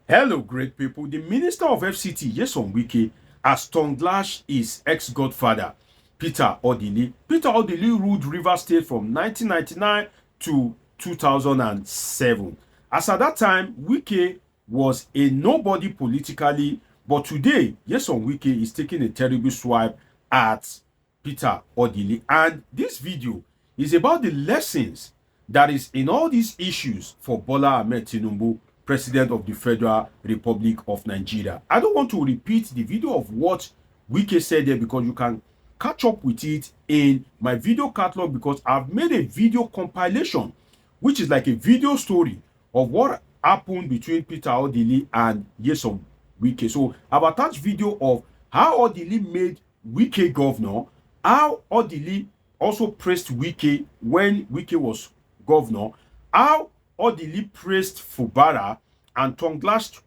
Hello, great people. The Minister of FCT, Nyesom Wike, has tongue-lashed his ex-godfather, Peter Odili. Peter Odili ruled Rivers State from 1999 to 2007. As at that time, Wike was a nobody politically, but today, Nyesom Wike is taking a terrible swipe at Peter Odili. And this video is about the lessons that is in all these issues for Bola Ahmed Tinubu, President of the Federal Republic of Nigeria. I don't want to repeat the video of what Wike said there because you can catch up with it in my video catalog, because I've made a video compilation which is like a video story of what happened between Peter Odili and Nyesom Wike. So I've attached video of how Odili made Wike governor, how Odili also praised Wike when Wike was governor, how Odili praised Fubara and tongue-lashed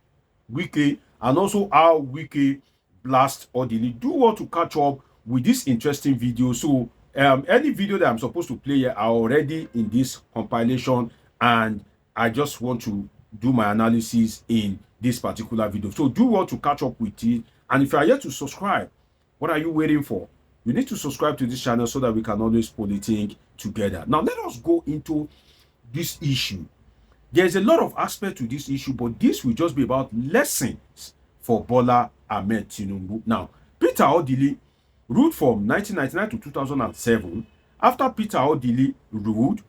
Wike, and also how Wike blast Odili. Do want to catch up with this interesting video. So any video that I'm supposed to play here are already in this compilation, and I just want to do my analysis in this particular video. So do want to catch up with it. And if you are yet to subscribe, what are you waiting for? You need to subscribe to this channel so that we can always politic together. Now let us go into this issue. There's a lot of aspect to this issue, but this will just be about lessons for Bola Ahmed Tinubu. Now, Peter Odili ruled from 1999 to 2007. After Peter Odili ruled,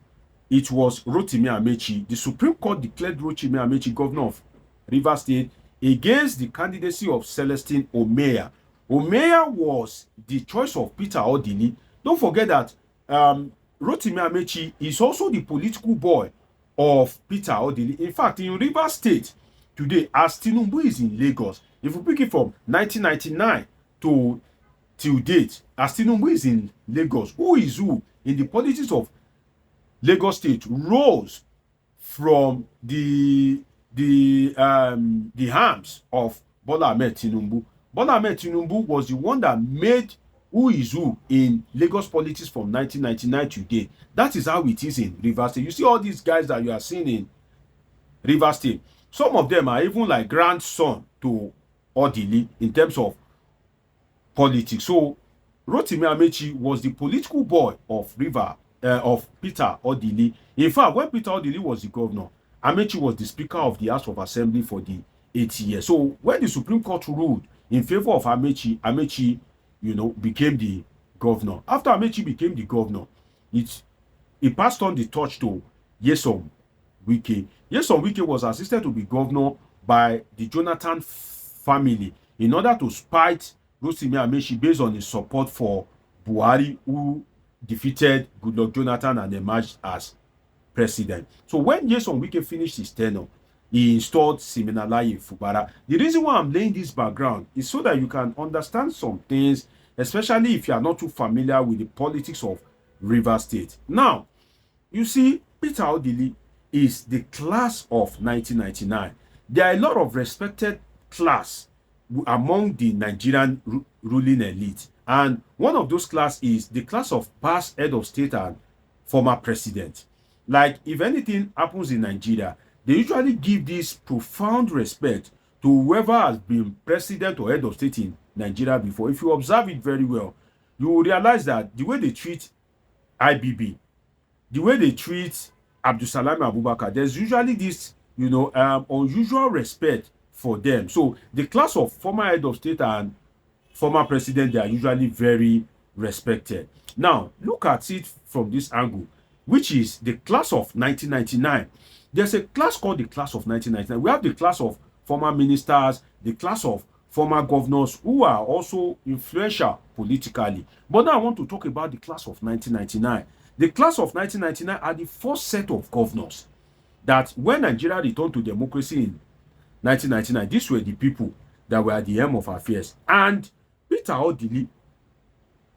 it was Rotimi Amaechi. The Supreme Court declared Rotimi Amaechi governor of Rivers State against the candidacy of Celestine Omeya. Omeya was the choice of Peter Odili. Don't forget that Rotimi Amaechi is also the political boy of Peter Odili. In fact, in Rivers State today, as Tinubu is in Lagos, if we pick it from 1999 to till date, as Tinubu is in Lagos, who is who in the politics of Lagos State rose from the arms of Bola Ahmed Tinubu. Bola Ahmed Tinubu was the one that made who is who in Lagos politics from 1999 to date. That is how it is in Rivers State. You see all these guys that you are seeing in Rivers State. Some of them are even like grandson to Odili in terms of politics. So Rotimi Amaechi was the political boy of Peter Odili. In fact, when Peter Odili was the governor, Amaechi was the Speaker of the House of Assembly for the 8 years. So when the Supreme Court ruled in favor of Amaechi, Amaechi, became the governor. After Amaechi became the governor, he passed on the torch to Nyesom Wike. Nyesom Wike was assisted to be governor by the Jonathan family in order to spite Rotimi Amaechi based on his support for Buhari, who defeated Goodluck Jonathan and emerged as president. So when Nyesom Wike finished his tenure, he installed Siminalayi Fubara. The reason why I'm laying this background is so that you can understand some things, especially if you are not too familiar with the politics of Rivers State. Now, you see, Peter Odili is the class of 1999. There are a lot of respected class among the Nigerian ruling elite. And one of those class is the class of past head of state and former president. Like, if anything happens in Nigeria, they usually give this profound respect to whoever has been president or head of state in Nigeria before. If you observe it very well, you will realize that the way they treat IBB, the way they treat Abdulsalam Abubakar, there's usually this, unusual respect for them. So the class of former head of state and former president, they are usually very respected. Now, look at it from this angle, which is the class of 1999. There's a class called the class of 1999. We have the class of former ministers, the class of former governors who are also influential politically. But now I want to talk about the class of 1999. The class of 1999 are the first set of governors that when Nigeria returned to democracy in 1999, these were the people that were at the helm of affairs. And Peter Odili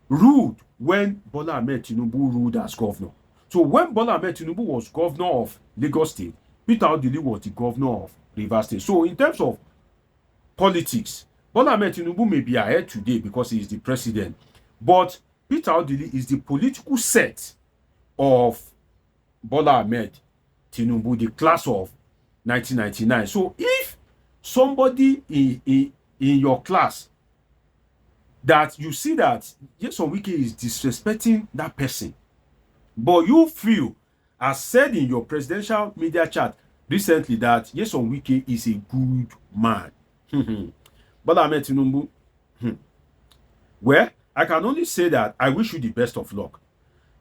ruled when Bola Ahmed Tinubu ruled as governor. So when Bola Ahmed Tinubu was governor of Lagos State, Peter Odili was the governor of Rivers State. So in terms of politics, Bola Ahmed Tinubu may be ahead today because he is the president. But Peter Odili is the political set of Bola Ahmed Tinubu, the class of 1999. So if somebody in your class that you see that Nyesom Wike is disrespecting that person, but you feel, as said in your presidential media chat recently, that Nyesom Wike is a good man. Bola Ahmed Tinubu, well, I can only say that I wish you the best of luck,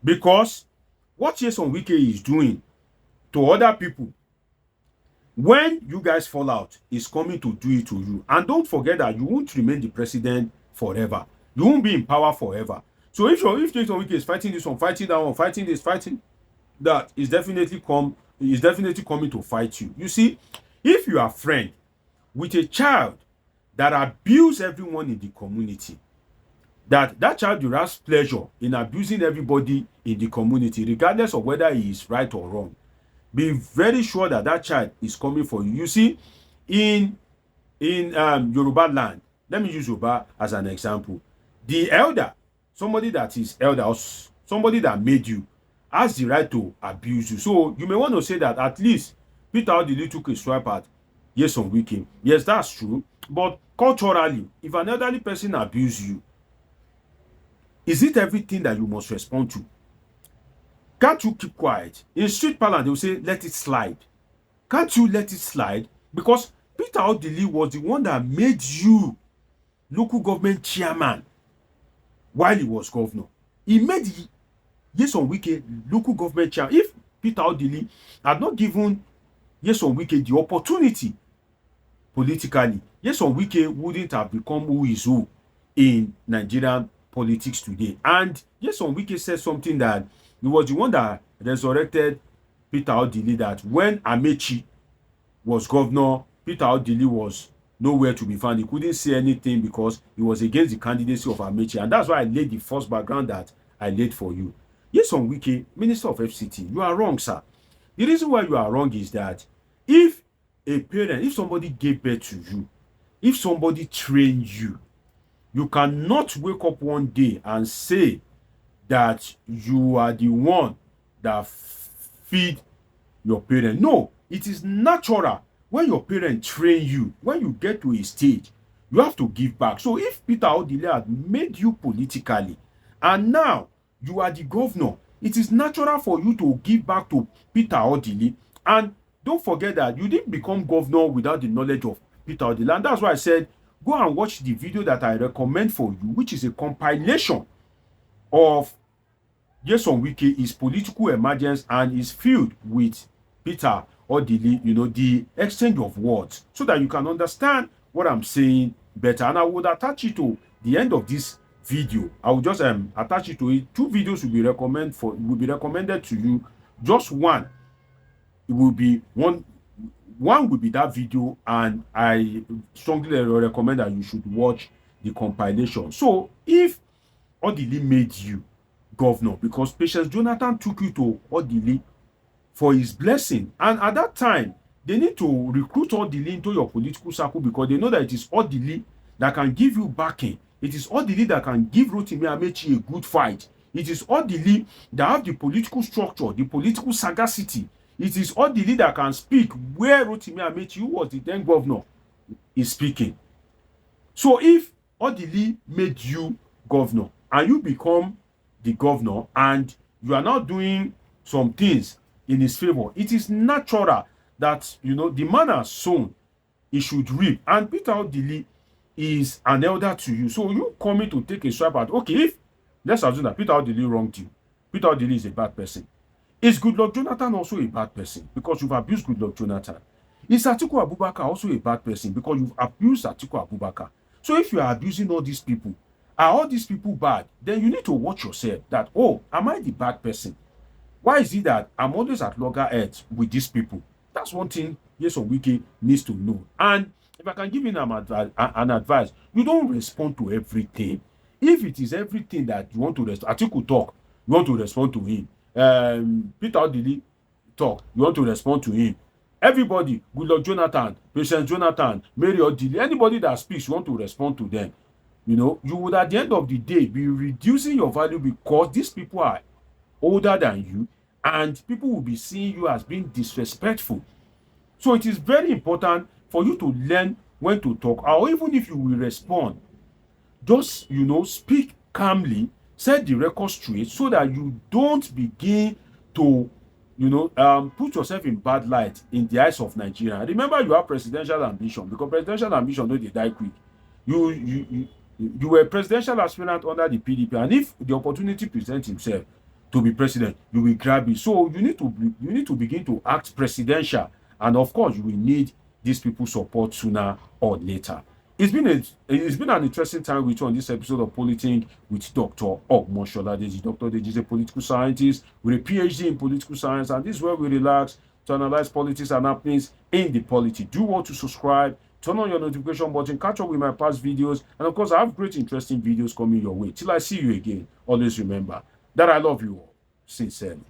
because what Nyesom Wike is doing to other people, when you guys fall out, is coming to do it to you. And don't forget that you won't remain the president forever. You won't be in power forever. So if Nyesom Wike is fighting this one, fighting that one, fighting this, fighting that, is definitely coming to fight you. You see, if you are friend with a child that abuse everyone in the community, that child derives pleasure in abusing everybody in the community, regardless of whether he is right or wrong, be very sure that that child is coming for you. You see, in Yoruba land, let me use Yoruba as an example. The elder, somebody that is elder, or somebody that made you, has the right to abuse you. So you may want to say that at least Peter Odili took a swipe at Nyesom Wike. Yes, that's true. But culturally, if an elderly person abuse you, is it everything that you must respond to? Can't you keep quiet? In street parlance, they will say, let it slide. Can't you let it slide? Because Peter Odili was the one that made you local government chairman while he was governor. He made Nyesom Wike local government chairman. If Peter Odili had not given Nyesom Wike the opportunity politically, Nyesom Wike wouldn't have become who is who in Nigerian politics today. And Nyesom Wike said something that he was the one that resurrected Peter Odili, that when Amechi was governor, Peter Odili was nowhere to be found. He couldn't say anything because he was against the candidacy of Amechi. And that's why I laid the first background that I laid for you. Nyesom Wike, Minister of FCT, you are wrong, sir. The reason why you are wrong is that if a parent, if somebody gave birth to you, if somebody trained you, you cannot wake up one day and say that you are the one that feed your parent. No, it is natural. When your parents train you, when you get to a stage, you have to give back. So if Peter Odili had made you politically, and now you are the governor, it is natural for you to give back to Peter Odili. And don't forget that you didn't become governor without the knowledge of Peter Odili. And that's why I said, go and watch the video that I recommend for you, which is a compilation of Nyesom Wike, his political emergence, and is filled with Peter Odili, the exchange of words, so that you can understand what I'm saying better. And I would attach it to the end of this video. I will just attach it to it. 2 videos will be recommended to you. Just one. It will be one will be that video, and I strongly recommend that you should watch the compilation. So if Odili made you governor because Patience Jonathan took you to Odili for his blessing, and at that time they need to recruit Odili into your political circle because they know that it is Odili that can give you backing. It is Odili that can give Rotimi Amechi a good fight. It is Odili that have the political structure, the political sagacity. It is Odili that can speak where Rotimi Amechi, who was the then governor, is speaking. So if Odili made you governor and you become the governor and you are now doing some things in his favor, it is natural that the man has sown, he should reap. And Peter Odili is an elder to you, so you coming to take a swipe at, okay, if let's assume that Peter Odili wronged you, Peter Odili is a bad person. Is Goodluck Jonathan also a bad person because you've abused Goodluck Jonathan? Is Atiku Abubakar also a bad person because you've abused Atiku Abubakar? So if you are abusing all these people, are all these people bad? Then you need to watch yourself that, oh, am I the bad person? Why is it that I'm always at loggerheads with these people? That's one thing Nyesom Wike needs to know. And if I can give him an advice, you don't respond to everything. If it is everything that you want to respond, Atiku talk, you want to respond to him. Peter Odili talk, you want to respond to him. Everybody, Goodluck Jonathan, Patience Jonathan, Mary Odili, anybody that speaks, you want to respond to them. You would at the end of the day be reducing your value because these people are older than you and people will be seeing you as being disrespectful. So it is very important for you to learn when to talk, or even if you will respond, just, you know, speak calmly, set the record straight so that you don't begin to, you know, put yourself in bad light in the eyes of Nigeria. Remember, you have presidential ambition, because presidential ambition no dey die quick. You were a presidential aspirant under the PDP, and if the opportunity presents himself to be president, you will grab it. So you need to begin to act presidential, and of course, you will need these people's support sooner or later. It's been an interesting time with you on this episode of Politing with Dr. Ogmoshola Deji. Dr. Deji is a political scientist with a PhD in political science, and this is where we relax to analyze politics and happenings in the polity. Do want to subscribe, turn on your notification button, catch up with my past videos, and of course, I have great, interesting videos coming your way. Till I see you again, always remember that I love you all sincerely.